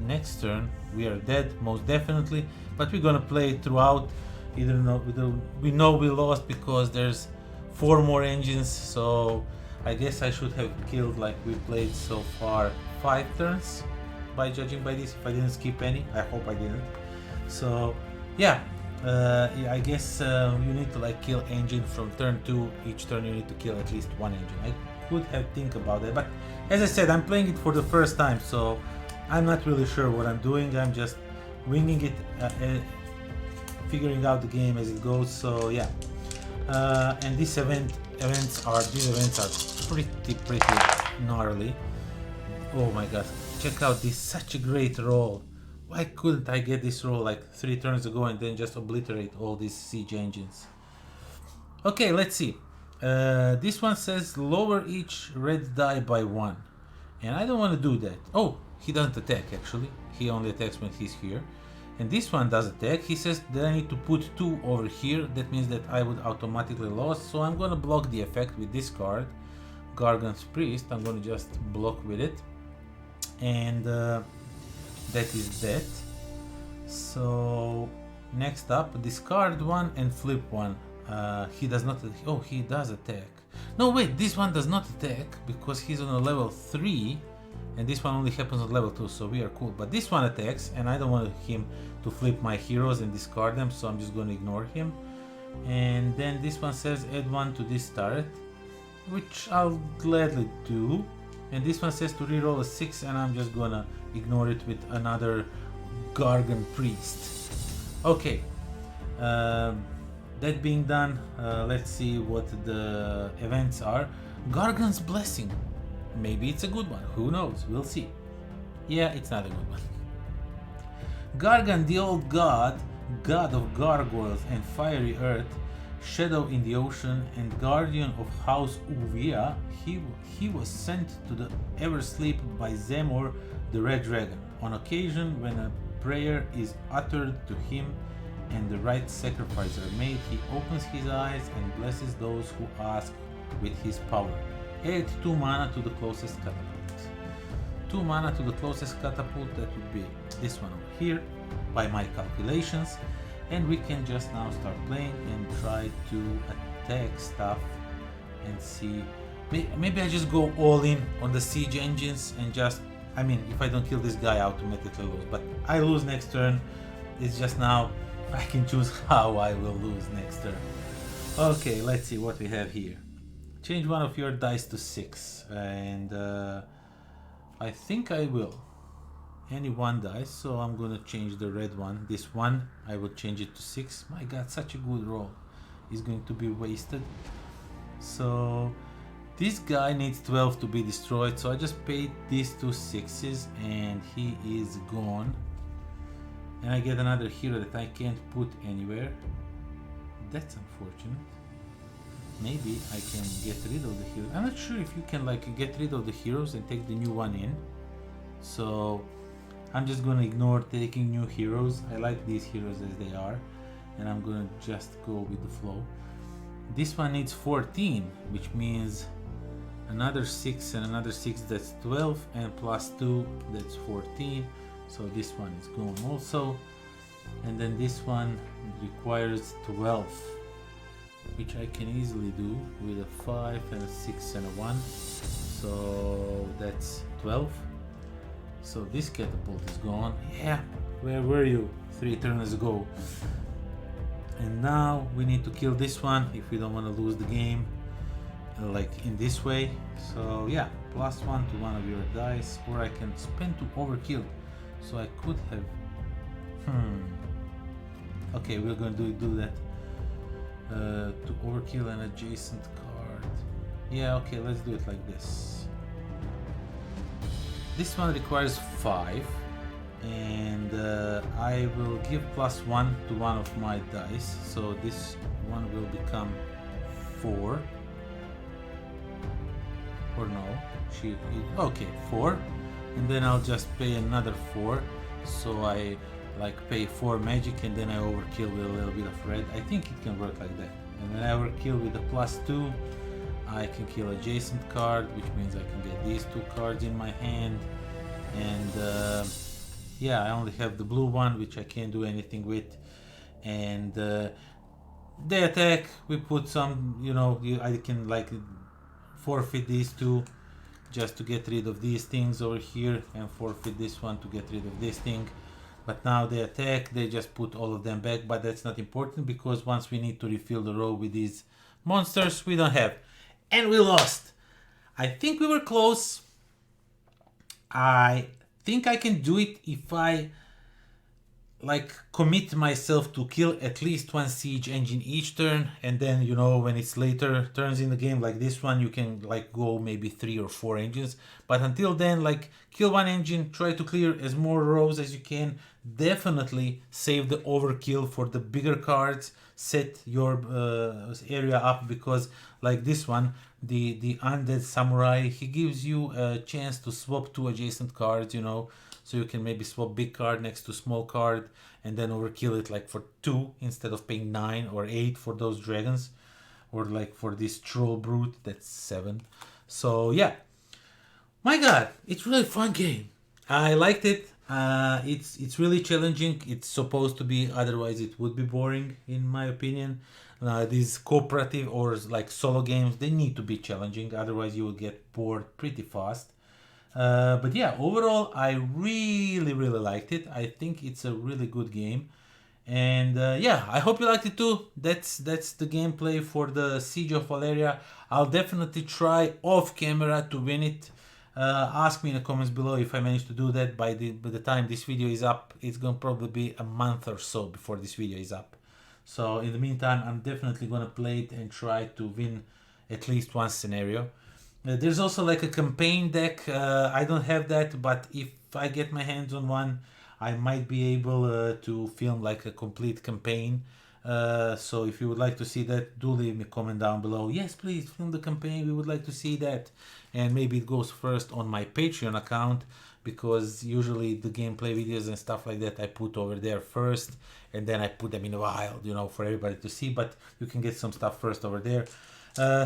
next turn we are dead most definitely, but we're gonna play it throughout. We know we lost because there's 4 more engines, so I guess I should have killed, like we played so far, 5 turns by judging by this, if I didn't skip any. I hope I didn't. So yeah, I guess you need to like kill engine from turn 2. Each turn you need to kill at least 1 engine. I could have think about that, but as I said, I'm playing it for the first time, so I'm not really sure what I'm doing. I'm just winging it, figuring out the game as it goes. So yeah, and these events are pretty gnarly. Oh my god, check out this, such a great roll. Why couldn't I get this roll like 3 turns ago and then just obliterate all these siege engines? Okay, let's see. This one says lower each red die by 1, and I don't want to do that. Oh, he doesn't attack actually, he only attacks when he's here. And this one does attack. He says that I need to put 2 over here. That means that I would automatically lose, so I'm gonna block the effect with this card, Gargan's Priest. I'm gonna just block with it, and that is that. So next up, discard 1 and flip 1. He does not, oh, he does attack. No wait, this one does not attack because he's on a level 3, And this one only happens on level 2, so we are cool. But this one attacks, and I don't want him to flip my heroes and discard them, so I'm just going to ignore him. And then this one says add 1 to this turret, which I'll gladly do. And this one says to reroll a 6, and I'm just gonna ignore it with another Gargan Priest. Okay, that being done, let's see what the events are. Gargan's Blessing. Maybe it's a good one, who knows, we'll see. Yeah, it's not a good one. Gargan, the old god, god of gargoyles and fiery earth, shadow in the ocean, and guardian of House Uvia, he was sent to the Eversleep by Zemor, the red dragon. On occasion, when a prayer is uttered to him and the right sacrifice are made, he opens his eyes and blesses those who ask with his power. Add 2 mana to the closest catapult. 2 mana to the closest catapult, that would be this one over here, by my calculations. And we can just now start playing and try to attack stuff and see. Maybe I just go all in on the siege engines and just, I mean, if I don't kill this guy, I automatically lose. But I lose next turn. It's just now I can choose how I will lose next turn. Okay, let's see what we have here. Change one of your dice to 6, and I think I will. Any one dice, so I'm gonna change the red one. This one, I will change it to 6. My god, such a good roll is going to be wasted. So this guy needs 12 to be destroyed, so I just paid these 2 6s and he is gone. And I get another hero that I can't put anywhere. That's unfortunate. Maybe I can get rid of the hero. I'm not sure if you can like get rid of the heroes and take the new one in. So I'm just gonna ignore taking new heroes. I like these heroes as they are, and I'm gonna just go with the flow. This one needs 14, which means another 6 and another 6, that's 12, and plus 2, that's 14. So this one is gone also. And then this one requires 12, which I can easily do with a 5 and a 6 and a 1. So that's 12. So this catapult is gone. Yeah, where were you 3 turns ago? And now we need to kill this one if we don't want to lose the game, like in this way. So yeah, plus 1 to one of your dice, or I can spend to overkill. So I could have. Okay, we're going to do that. To overkill an adjacent card. Yeah, okay, let's do it like this. This one requires 5, and I will give plus 1 to one of my dice, so this one will become 4. Or no, okay, 4, and then I'll just pay another 4, so I like pay 4 magic and then I overkill with a little bit of red. I think it can work like that. And when I overkill with a plus 2, I can kill adjacent card, which means I can get these 2 cards in my hand. And yeah, I only have the blue one, which I can't do anything with. And they attack, we put some, you know, I can like forfeit these 2 just to get rid of these things over here, and forfeit this one to get rid of this thing. But now they attack, they just put all of them back, but that's not important because once we need to refill the row with these monsters, we don't have. And we lost. I think we were close. I think I can do it if I like commit myself to kill at least 1 siege engine each turn, and then, you know, when it's later turns in the game like this one, you can like go maybe 3 or 4 engines. But until then, like, kill 1 engine, try to clear as more rows as you can. Definitely save the overkill for the bigger cards. Set your area up, because like this one, the undead samurai, he gives you a chance to swap 2 adjacent cards, you know. So you can maybe swap big card next to small card and then overkill it like for 2 instead of paying 9 or 8 for those dragons, or like for this troll brute, that's 7. So yeah, my god, it's really fun game. I liked it. It's really challenging. It's supposed to be, otherwise it would be boring in my opinion. These cooperative or like solo games, they need to be challenging, otherwise you will get bored pretty fast. But yeah, overall, I really liked it. I think it's a really good game. And yeah, I hope you liked it too. That's the gameplay for the Siege of Valeria. I'll definitely try off camera to win it. Ask me in the comments below if I manage to do that. By the time this video is up, it's gonna probably be a month or so before this video is up. So in the meantime, I'm definitely gonna play it and try to win at least one scenario. There's also like a campaign deck. I don't have that, but if I get my hands on one, I might be able to film like a complete campaign. So if you would like to see that, do leave me a comment down below. Yes, please film the campaign. We would like to see that. And maybe it goes first on my Patreon account, because usually the gameplay videos and stuff like that I put over there first, and then I put them in a wild, you know, for everybody to see. But you can get some stuff first over there.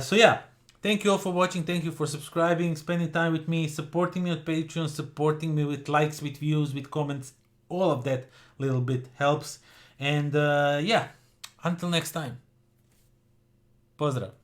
So yeah. Thank you all for watching. Thank you for subscribing, spending time with me, supporting me on Patreon, supporting me with likes, with views, with comments. All of that little bit helps. And yeah, until next time. Pozdrav.